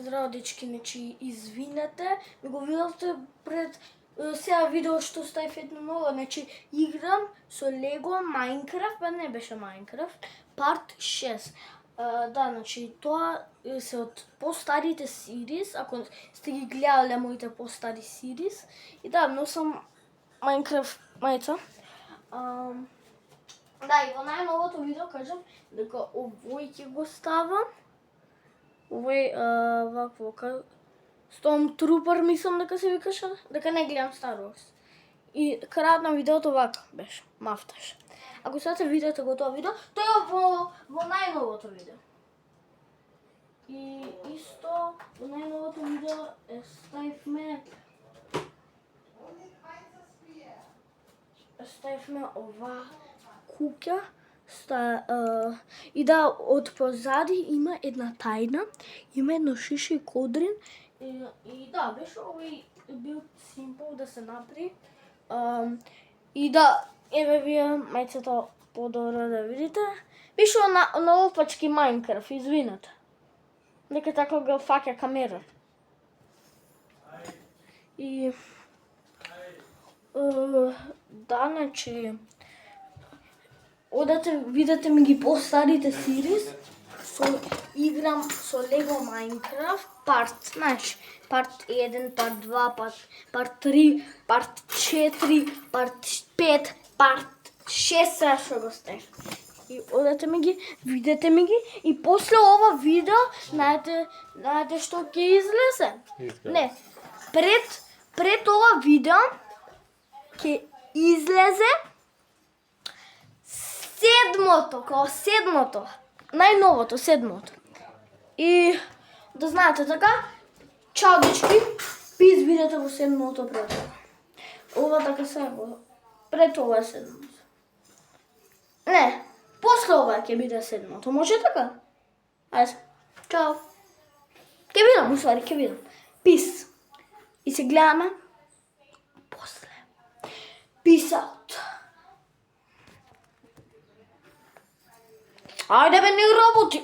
Здраво дечки, значи извинете, ми го видовте пред сега видео што ставив едно ново, значи играм со Лего Майнкрафт, па не беше Майнкрафт, парт 6. Да, значи тоа се од постарите сирис, ако сте ги гледале моите постари сирис. И да, носам Майнкрафт мајца. Да, и во најновото видео кажам дека овој ќе го ставам. Овој вакво Stormtrooper мислам дека се викаше, дека не гледам Star Wars. И крајот на видеото вака беше, мафташ. Ако сакате видите го тоа видео, тоа е во најновото видео. И исто во најновото видео ставивме ова куќа. И да, од позади има една тајна, има едно шише и кодрин. И да, беше овој бил симпл да се направи. И да, еве вие мајцето подобро да видите. Беше на опачки Майнкрафт, извинете. Нека така го фаќа камера. И да, значи одете видете ми ги постарите сирис, играм со Лего Майнкрафт, парт, знаеш, парт 1, парт 2, парт 3, парт 4, парт 5, парт 6, сега што го ставив. И одете ми ги, видете ми ги, и после ова видео, знаете што ќе излезе? Не, пред ова видео ќе излезе седмото, најновото, седмото. И да знаете така, чао дечки, пис видете во седмото пред ова. Ова така се пред ова е седмото. Не, после ова ќе биде седмото, може така? Ајде, чао. Ќе видам, усвари, ќе видам. Пис. И се гледаме после. Peace out. Ајде бе, не работи!